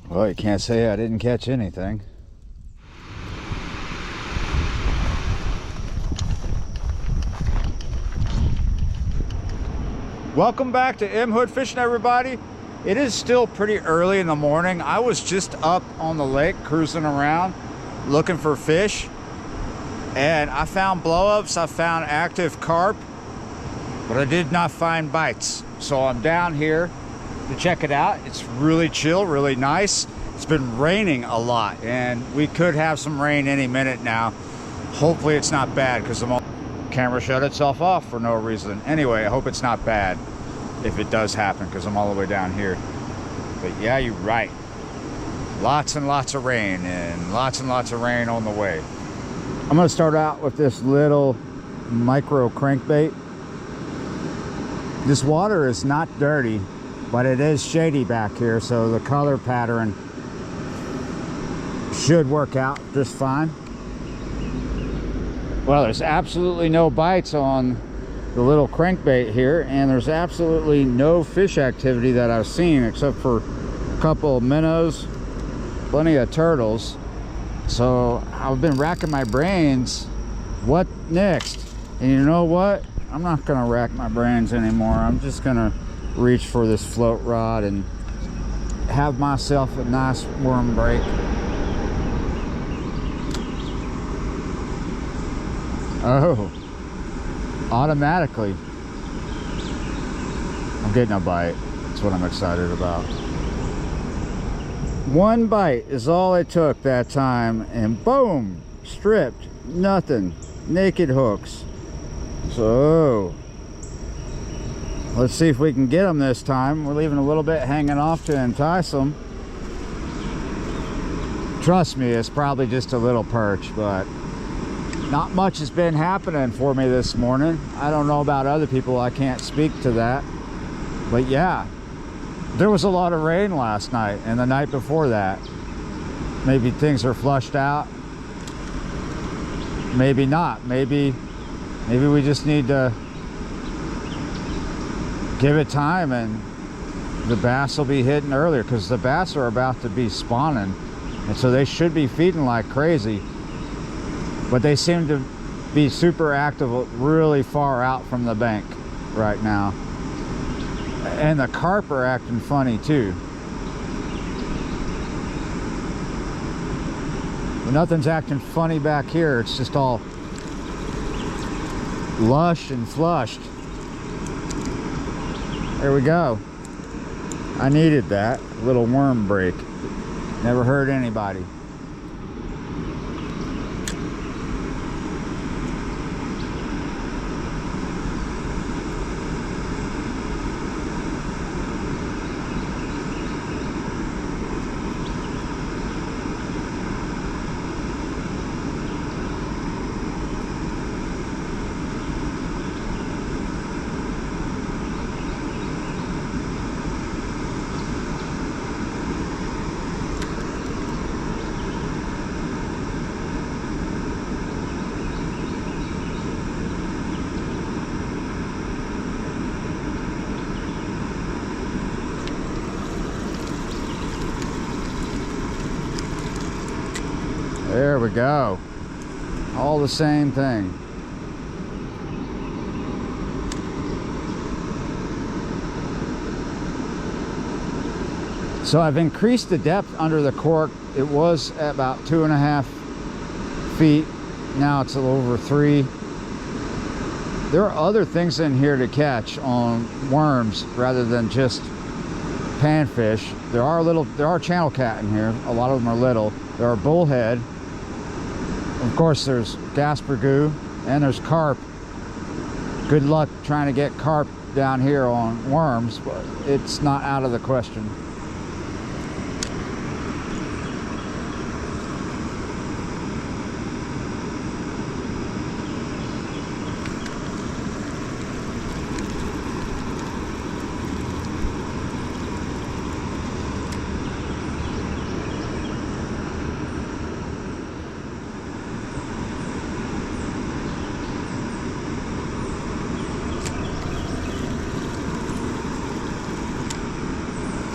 Well, you can't say I didn't catch anything. Welcome back to M Hood Fishing, everybody. It is still pretty early in the morning. I was just up on the lake cruising around looking for fish, and I found blow-ups, I found active carp, but I did not find bites. So I'm down here to check it out. It's really chill, really nice. It's been raining a lot, and we could have some rain any minute now. Hopefully it's not bad, because the camera shut itself off for no reason. Anyway, I hope it's not bad if it does happen, because I'm all the way down here. But yeah, you're right. Lots and lots of rain, and lots of rain on the way. I'm going to start out with this little micro crankbait. This water is not dirty, but it is shady back here, so the color pattern should work out just fine. Well, there's absolutely no bites on the little crankbait here, and there's absolutely no fish activity that I've seen except for a couple of minnows, plenty of turtles. So I've been racking my brains, what next? And you know what? I'm not gonna rack my brains anymore. I'm just gonna reach for this float rod and have myself a nice worm break. Oh, automatically. I'm getting a bite. That's what I'm excited about. One bite is all it took that time, and boom, stripped, nothing, naked hooks. So let's see if we can get them this time. We're leaving a little bit hanging off to entice them. Trust me, it's probably just a little perch, but not much has been happening for me this morning. I don't know about other people, I can't speak to that. But yeah, there was a lot of rain last night and the night before that. Maybe things are flushed out. Maybe not. Maybe we just need to give it time and the bass will be hitting earlier, because the bass are about to be spawning, and so they should be feeding like crazy. But they seem to be super active really far out from the bank right now. And the carp are acting funny too. But nothing's acting funny back here. It's just all lush and flushed. There we go. I needed that little worm break. Never hurt anybody. There we go. All the same thing. So I've increased the depth under the cork. It was at about 2.5 feet. Now it's a little over 3. There are other things in here to catch on worms rather than just panfish. There are channel cat in here. A lot of them are little. There are bullhead. Of course, there's gaspergoo, and there's carp. Good luck trying to get carp down here on worms, but it's not out of the question.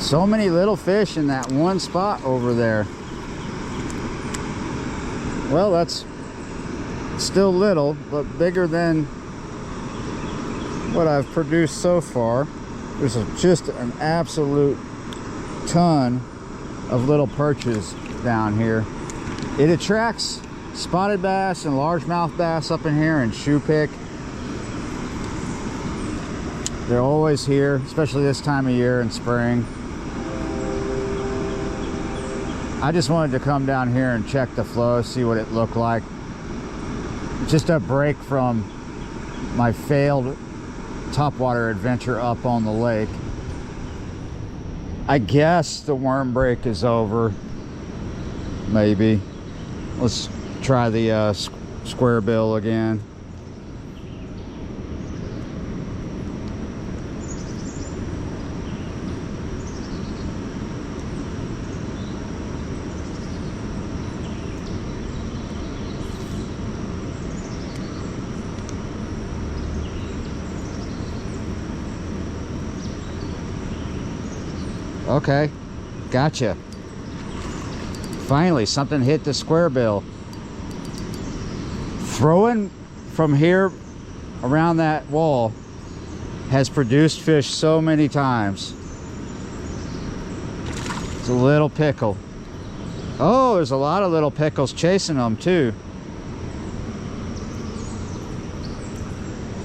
So many little fish in that one spot over there. Well, that's still little, but bigger than what I've produced so far. There's just an absolute ton of little perches down here. It attracts spotted bass and largemouth bass up in here and shoepick. They're always here, especially this time of year in spring. I just wanted to come down here and check the flow, see what it looked like. Just a break from my failed topwater adventure up on the lake. I guess the worm break is over. Maybe. Let's try the square bill again. Okay, gotcha. Finally, something hit the square bill. Throwing from here around that wall has produced fish so many times. It's a little pickle. Oh, there's a lot of little pickles chasing them too.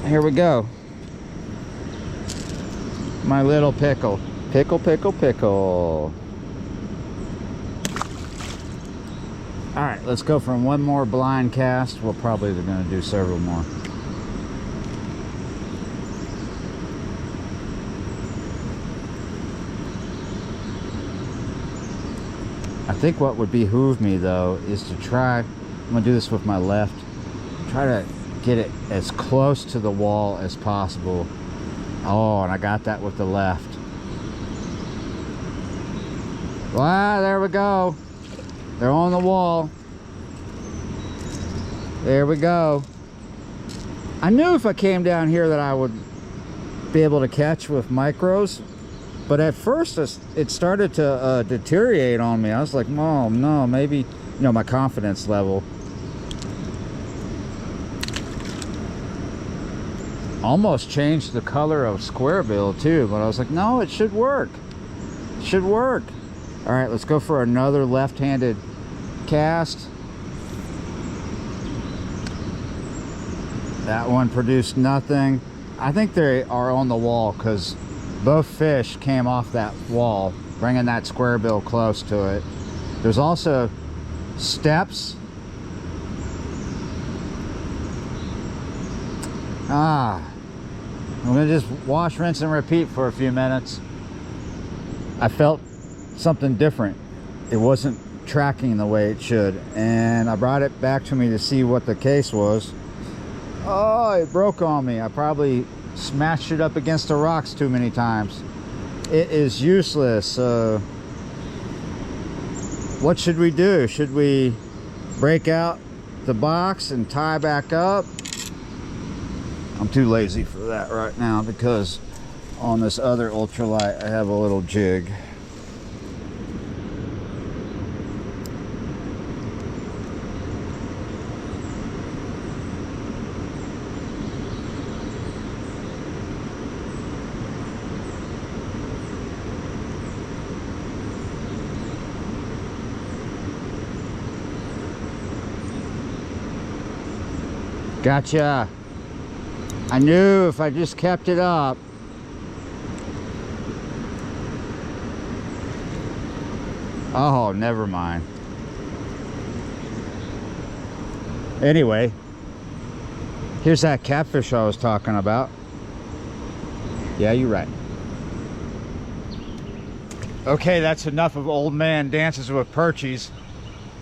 Here we go. My little pickle. Pickle, pickle, pickle. All right, let's go from one more blind cast. We're probably going to do several more. I think what would behoove me though is to try, I'm going to do this with my left, try to get it as close to the wall as possible. Oh, and I got that with the left. Wow, there we go. They're on the wall. There we go. I knew if I came down here that I would be able to catch with micros, but at first it started to deteriorate on me. I was like, oh no, maybe, you know, my confidence level. Almost changed the color of square bill too, but I was like, no, it should work. It should work. All right, let's go for another left-handed cast. That one produced nothing. I think they are on the wall because both fish came off that wall, bringing that square bill close to it. There's also steps. I'm gonna just wash, rinse, and repeat for a few minutes. I felt something different. It wasn't tracking the way it should, and I brought it back to me to see what the case was. Oh, it broke on me. I probably smashed it up against the rocks too many times. It is useless. What should we do? Should we break out the box and tie back up? I'm too lazy for that right now because on this other ultralight I have a little jig. Gotcha. I knew if I just kept it up. Oh, never mind. Anyway, here's that catfish I was talking about. Yeah, you're right. Okay, that's enough of old man dances with perchies.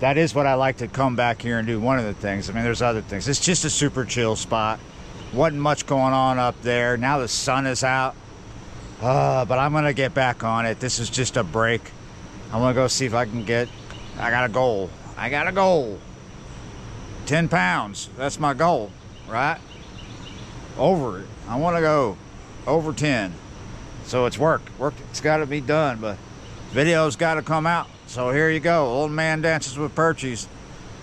That is what I like to come back here and do. One of the things. I mean, there's other things. It's just a super chill spot. Wasn't much going on up there. Now the sun is out. But I'm going to get back on it. This is just a break. I'm going to go see if I can get... I got a goal. I got a goal. 10 pounds. That's my goal, right? Over it. I want to go over 10. So it's work. It's got to be done, but Video's got to come out. So here you go, Old Man Dances with Perchies.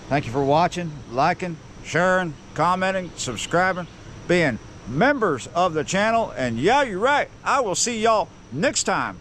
Thank you for watching, liking, sharing, commenting, subscribing, being members of the channel. And yeah, you're right, I will see y'all next time.